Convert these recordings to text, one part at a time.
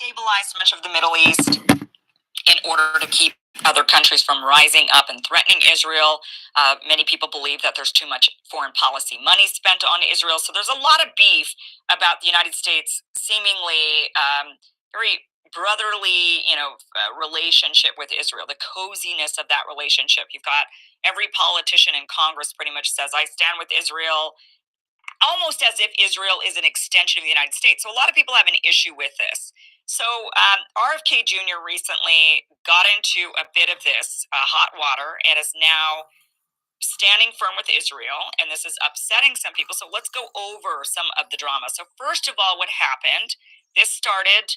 destabilize much of the Middle East in order to keep other countries from rising up and threatening Israel. Many people believe that there's too much foreign policy money spent on Israel. So there's a lot of beef about the United States seemingly very brotherly, relationship with Israel, the coziness of that relationship. You've got every politician in Congress pretty much says, I stand with Israel, almost as if Israel is an extension of the United States. So a lot of people have an issue with this. So RFK Jr. recently got into a bit of this hot water and is now standing firm with Israel, and this is upsetting some people. So let's go over some of the drama. So first of all, what happened? This started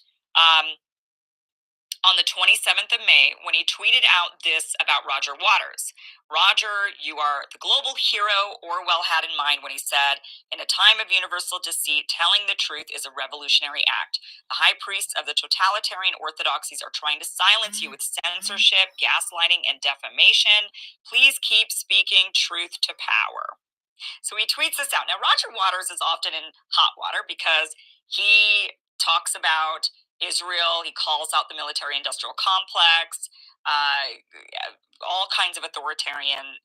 on the 27th of May when he tweeted out this about Roger Waters. Roger, you are the global hero Orwell had in mind when he said, in a time of universal deceit, telling the truth is a revolutionary act. The high priests of the totalitarian orthodoxies are trying to silence you with censorship, gaslighting, and defamation. Please keep speaking truth to power. So he tweets this out. Now, Roger Waters is often in hot water because he talks about Israel. He calls out the military-industrial complex, all kinds of authoritarian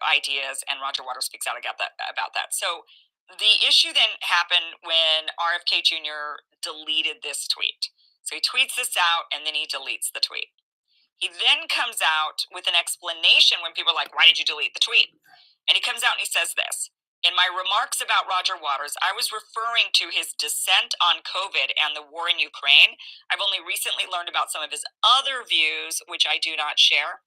ideas, and Roger Waters speaks out about that. So the issue then happened when RFK Jr. deleted this tweet. So he tweets this out, and then he deletes the tweet. He then comes out with an explanation when people are like, why did you delete the tweet? And he comes out and he says this. In my remarks about Roger Waters, I was referring to his dissent on COVID and the war in Ukraine. I've only recently learned about some of his other views, which I do not share.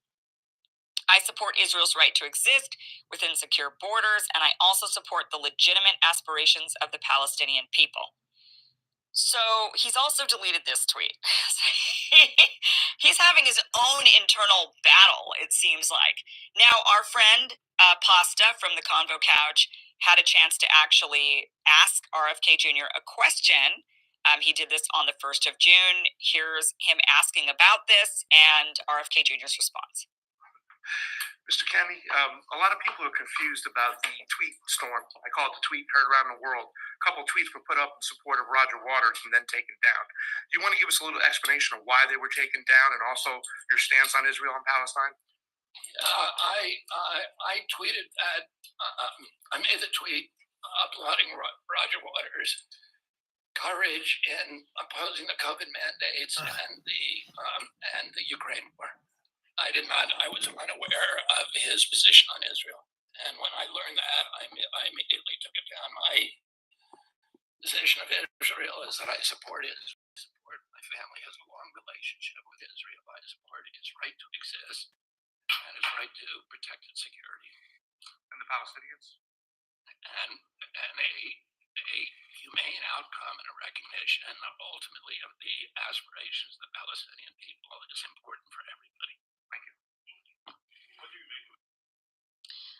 I support Israel's right to exist within secure borders, and I also support the legitimate aspirations of the Palestinian people. So he's also deleted this tweet. He's having his own internal battle, it seems like. Now, our friend Pasta from the Convo Couch had a chance to actually ask RFK Jr. a question. He did this on the 1st of June. Here's him asking about this and RFK Jr.'s response. Mr. Kenney, a lot of people are confused about the tweet storm. I call it the tweet heard around the world. A couple of tweets were put up in support of Roger Waters and then taken down. Do you want to give us a little explanation of why they were taken down and also your stance on Israel and Palestine? I tweeted that. I made the tweet applauding Roger Waters' courage in opposing the COVID mandates and the Ukraine war. I was unaware of his position on Israel. And when I learned that, I immediately took it down. My position of Israel is that I support Israel. My family has a long relationship with Israel. I support its right to exist and its right to protect its security. And the Palestinians? And a humane outcome and a recognition ultimately of the aspirations of the Palestinian people is important for everybody. Thank you.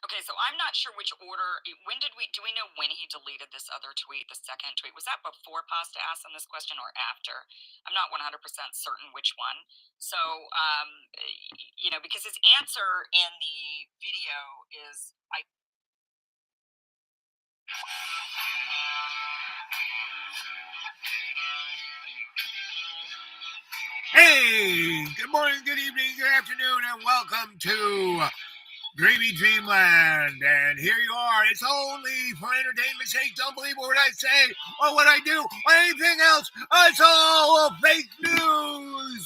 Okay, so I'm not sure which order. Do we know when he deleted this other tweet, the second tweet? Was that before Pasta asked him this question or after? I'm not 100% certain which one. So, because his answer in the video is, Hey, good morning, good evening, good afternoon, and welcome to Dreamy Dreamland. And here you are. It's only for entertainment's sake. Don't believe what I say or what I do or anything else. It's all fake news.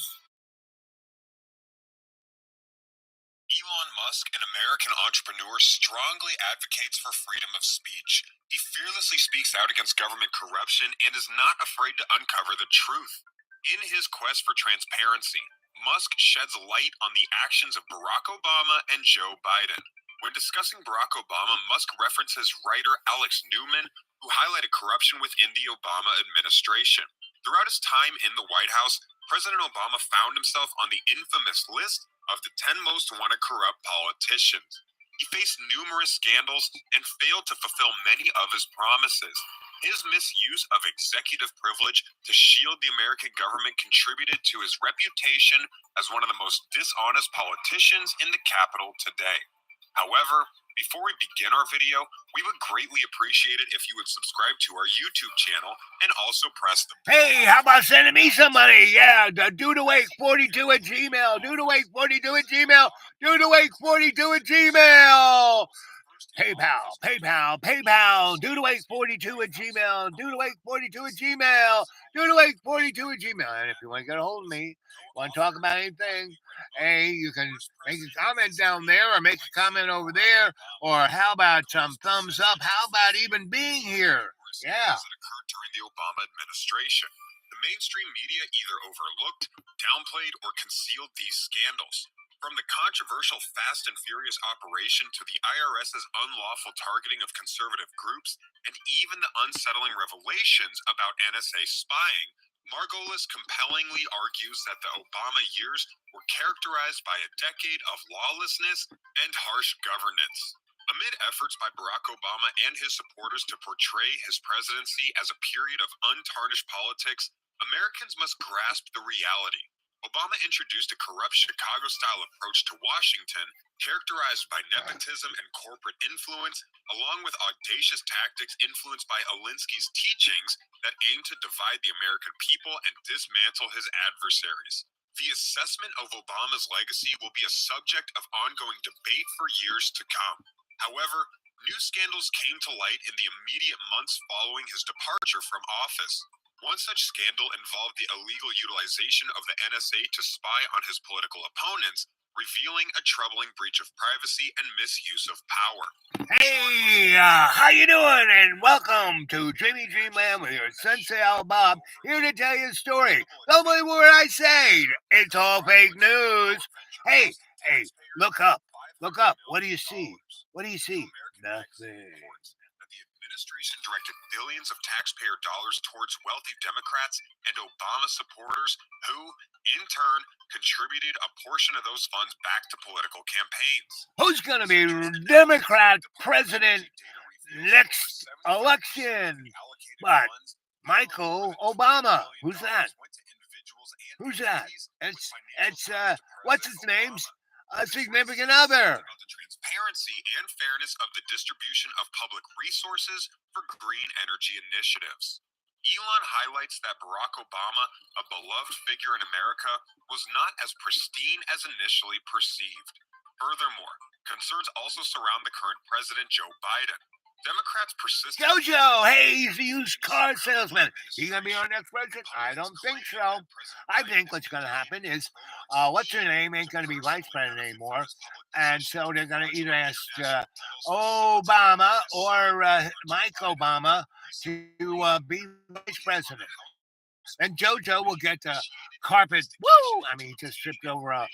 Elon Musk, an American entrepreneur, strongly advocates for freedom of speech. He fearlessly speaks out against government corruption and is not afraid to uncover the truth. In his quest for transparency, Musk sheds light on the actions of Barack Obama and Joe Biden. When discussing Barack Obama, Musk references writer Alex Newman, who highlighted corruption within the Obama administration. Throughout his time in the White House, President Obama found himself on the infamous list of the 10 most wanted corrupt politicians. He faced numerous scandals and failed to fulfill many of his promises. His misuse of executive privilege to shield the American government contributed to his reputation as one of the most dishonest politicians in the Capitol today. However, Before we begin our video, we would greatly appreciate it if you would subscribe to our YouTube channel and also press the Hey, how about sending me some money? Yeah, the dudewake42 at Gmail. Dudewake42 at Gmail. Dudewake42 at Gmail. PayPal. Dudewake42 at Gmail. Dudewake42 at Gmail. Dudewake42 at Gmail. And if you want to get a hold of me, want to talk about anything, hey, you can make a comment down there or make a comment over there. Or how about some thumbs up? How about even being here? Yeah. that occurred during the Obama administration. The mainstream media either overlooked, downplayed, or concealed these scandals. From the controversial Fast and Furious operation to the IRS's unlawful targeting of conservative groups, and even the unsettling revelations about NSA spying, Margolis compellingly argues that the Obama years were characterized by a decade of lawlessness and harsh governance. Amid efforts by Barack Obama and his supporters to portray his presidency as a period of untarnished politics, Americans must grasp the reality. Obama introduced a corrupt Chicago-style approach to Washington, characterized by nepotism and corporate influence, along with audacious tactics influenced by Alinsky's teachings that aim to divide the American people and dismantle his adversaries. The assessment of Obama's legacy will be a subject of ongoing debate for years to come. However, new scandals came to light in the immediate months following his departure from office. One such scandal involved the illegal utilization of the NSA to spy on his political opponents, revealing a troubling breach of privacy and misuse of power. Hey, how you doing? And welcome to Dreamy Dreamland with your Sensei Al Bob, here to tell you a story. Don't believe what I say. It's all fake news. Hey, look up. Look up. What do you see? What do you see? Nothing. The administration directed billions of taxpayer dollars towards wealthy Democrats and Obama supporters who, in turn, contributed a portion of those funds back to political campaigns. Who's going to be Democrat president next election? But Michael Obama. Who's that? Who's that? It's what's his name's a significant other. About the transparency and fairness of the distribution of public resources for green energy initiatives. Elon highlights that Barack Obama, a beloved figure in America, was not as pristine as initially perceived. Furthermore, concerns also surround the current president, Joe Biden. Democrats persist. Jojo, hey, he's a used car salesman. He gonna be our next president? I don't think so. I think what's gonna happen is, what's her name ain't gonna be vice president anymore, and so they're gonna either ask Obama or Mike Obama to be vice president. And Jojo will get the carpet. Woo! I mean, he just tripped over a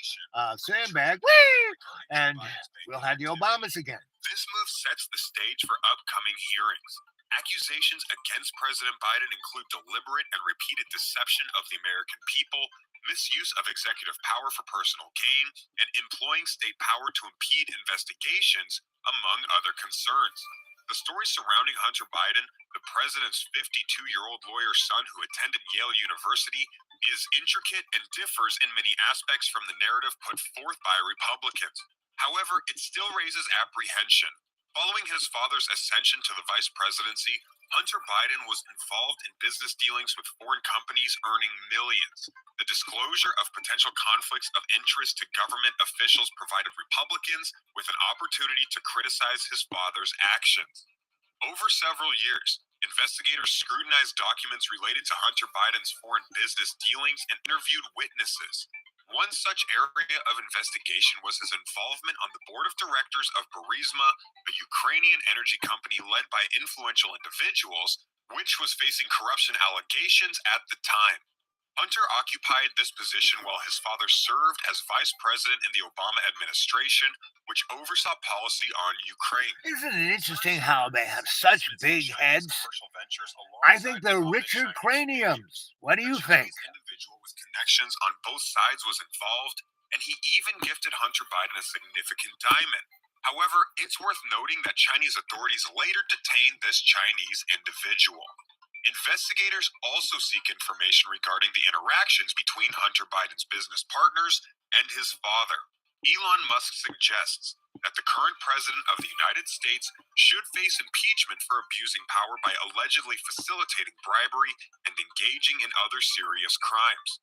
sandbag. Woo! And we'll have the Obamas again. This move sets the stage for upcoming hearings. Accusations against President Biden include deliberate and repeated deception of the American people, misuse of executive power for personal gain, and employing state power to impede investigations, among other concerns. The story surrounding Hunter Biden, the president's 52-year-old lawyer son who attended Yale University, is intricate and differs in many aspects from the narrative put forth by Republicans. However, it still raises apprehension. Following his father's ascension to the vice presidency, Hunter Biden was involved in business dealings with foreign companies earning millions. The disclosure of potential conflicts of interest to government officials provided Republicans with an opportunity to criticize his father's actions. Over several years, investigators scrutinized documents related to Hunter Biden's foreign business dealings and interviewed witnesses. One such area of investigation was his involvement on the board of directors of Burisma, a Ukrainian energy company led by influential individuals, which was facing corruption allegations at the time. Hunter occupied this position while his father served as vice president in the Obama administration, which oversaw policy on Ukraine. Isn't it interesting how they have such big heads? I think they're Richard Craniums. What do you think? Individual with connections on both sides was involved, and he even gifted Hunter Biden a significant diamond. However, it's worth noting that Chinese authorities later detained this Chinese individual. Investigators also seek information regarding the interactions between Hunter Biden's business partners and his father. Elon Musk suggests that the current president of the United States should face impeachment for abusing power by allegedly facilitating bribery and engaging in other serious crimes.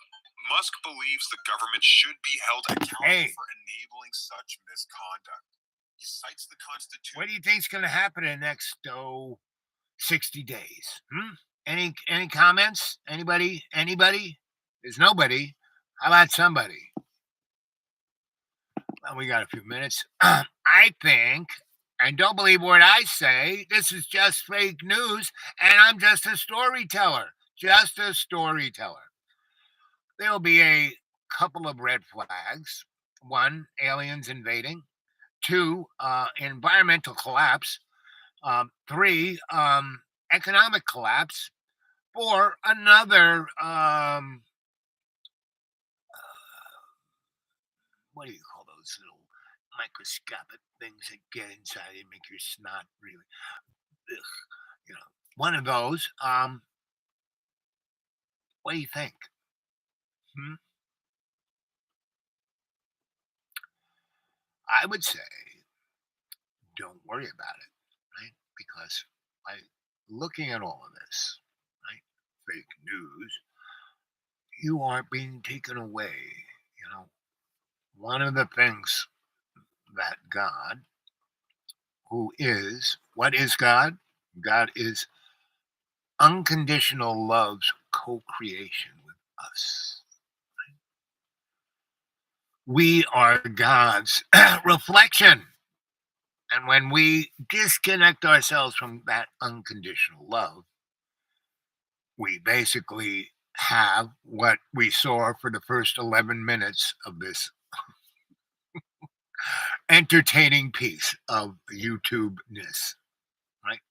Musk believes the government should be held accountable for enabling such misconduct. He cites the Constitution. What do you think's going to happen in the next 60 days? Any comments? Anybody? There's nobody. How about somebody? Well, we got a few minutes. I think, and don't believe what I say, this is just fake news, and I'm just a storyteller. There'll be a couple of red flags. 1, aliens invading. 2, environmental collapse. 3, economic collapse. 4, another what do you call those little microscopic things that get inside and make your snot really, one of those. What do you think? I would say don't worry about it, right? Because by looking at all of this, right, fake news, you aren't being taken away. One of the things that God, what is God? God is unconditional love's co-creation with us. Right? We are God's reflection. And when we disconnect ourselves from that unconditional love, we basically have what we saw for the first 11 minutes of this entertaining piece of YouTube-ness, right?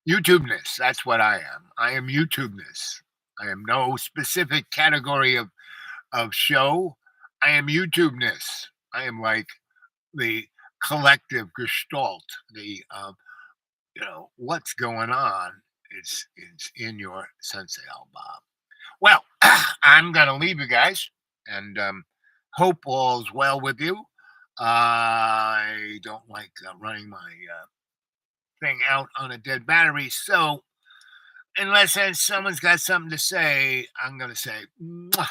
YouTube-ness, that's what I am. I am YouTube-ness. I am no specific category of show. I am YouTube-ness. I am like the collective gestalt, the what's going on is in your Sensei Al Bob. Well, I'm gonna leave you guys and hope all's well with you. I don't like running my thing out on a dead battery, so unless someone's got something to say, I'm gonna say, Mwah.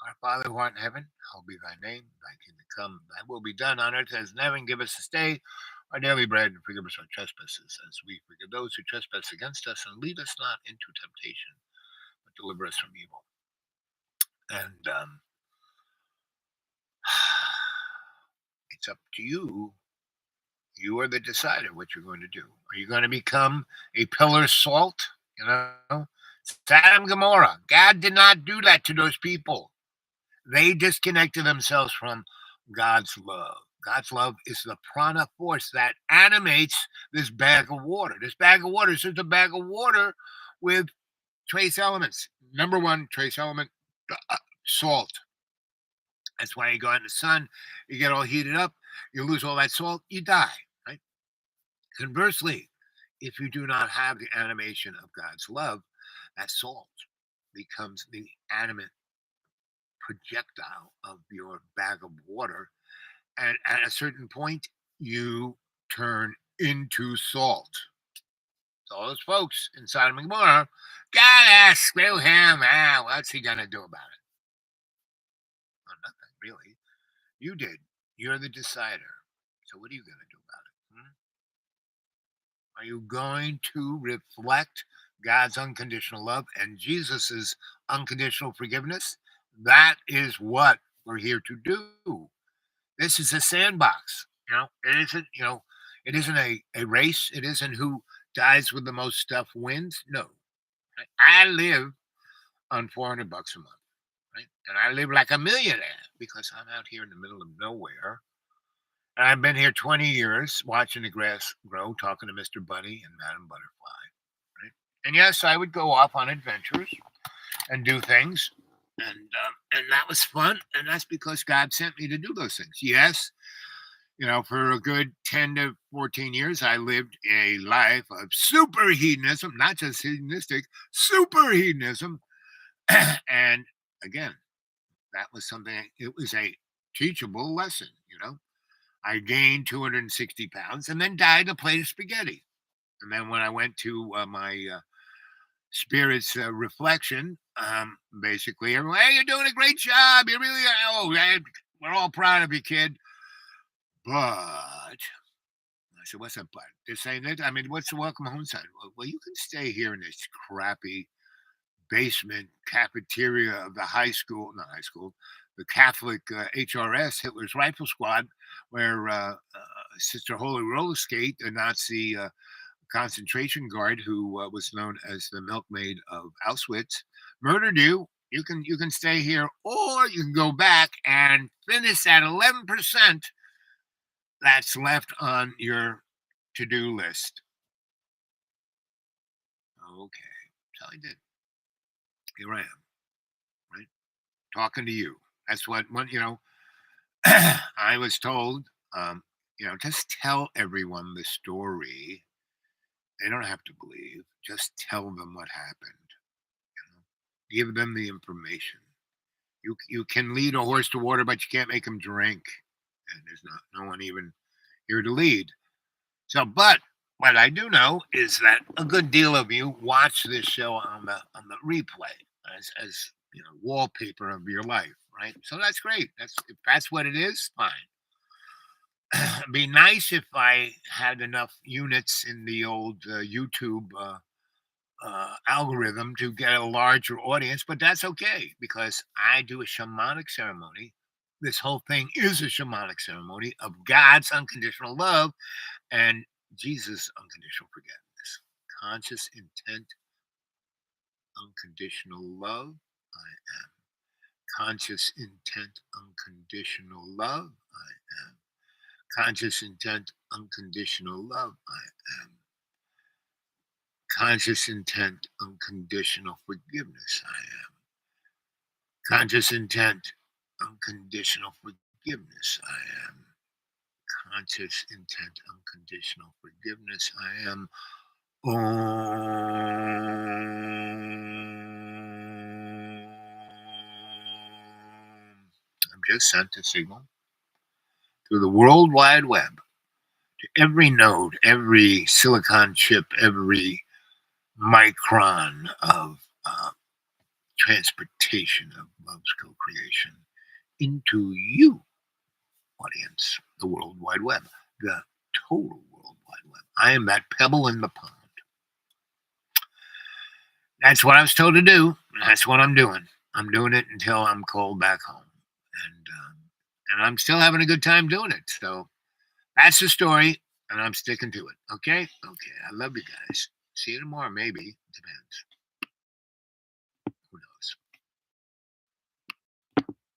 Our Father who art in heaven, hallowed be thy name, thy kingdom come, thy will be done on earth as in heaven. Give us this day our daily bread, and forgive us our trespasses as we forgive those who trespass against us, and lead us not into temptation, but deliver us from evil. And it's up to you. You are the decider what you're going to do. Are you going to become a pillar of salt? Sodom and Gomorrah. God did not do that to those people. They disconnected themselves from God's love. God's love is the prana force that animates this bag of water. This bag of water is just a bag of water with trace elements. Number 1 trace element, salt. That's why you go out in the sun, you get all heated up, you lose all that salt, you die, right? Conversely, if you do not have the animation of God's love, that salt becomes the animate projectile of your bag of water. And at a certain point, you turn into salt. So all those folks in Sodom and Gomorrah, gotta screw him. What's he gonna do about it? Well, nothing really. You did. You're the decider. So what are you gonna do about it? Are you going to reflect God's unconditional love and Jesus's unconditional forgiveness? That is what we're here to do. This is a sandbox. It isn't a race. It isn't who dies with the most stuff wins. No. I live on $400 a month, right? And I live like a millionaire because I'm out here in the middle of nowhere. And I've been here 20 years watching the grass grow, talking to Mr. Bunny and Madam Butterfly, right? And yes, I would go off on adventures and do things. And that was fun. And that's because God sent me to do those things. Yes, for a good 10 to 14 years, I lived a life of super hedonism, not just hedonistic, super hedonism. And again, that was something, it was a teachable lesson, I gained 260 pounds and then died a plate of spaghetti. And then when I went to my spirits reflection, basically, everyone, hey, you're doing a great job. You really are. Oh, we're all proud of you, kid. But I said, what's up, bud? They're saying that. I mean, what's the welcome home sign? Well, you can stay here in this crappy basement cafeteria of the not high school, the Catholic HRS, Hitler's Rifle Squad, where Sister Holy Roller Skate, the Nazi concentration guard who was known as the milkmaid of Auschwitz, murdered you. You can stay here, or you can go back and finish that 11% that's left on your to-do list. Okay, so I did. Here I am, right, talking to you. That's what I was told. Just tell everyone the story. They don't have to believe. Just tell them what happened. Give them the information. You can lead a horse to water, but you can't make him drink. And there's no one even here to lead. So, but what I do know is that a good deal of you watch this show on the replay as wallpaper of your life, right? So that's great. If that's what it is, fine. It'd be nice if I had enough units in the old YouTube algorithm to get a larger audience, but that's okay because I do a shamanic ceremony. This whole thing is a shamanic ceremony of God's unconditional love and Jesus' unconditional forgiveness. Conscious intent, unconditional love, I am. Conscious intent, unconditional love, I am. Conscious intent, unconditional love, I am. Conscious intent, unconditional forgiveness, I am. Conscious intent, unconditional forgiveness, I am. Conscious intent, unconditional forgiveness, I am. I'm just sent a signal through the World Wide Web to every node, every silicon chip, every micron of transportation of love's co-creation into you, audience, the World Wide Web, the total World Wide Web. I am that pebble in the pond. That's what I was told to do. That's what I'm doing. I'm doing it until I'm called back home, and I'm still having a good time doing it. So that's the story, and I'm sticking to it. Okay. I love you guys. See you tomorrow, maybe. Depends.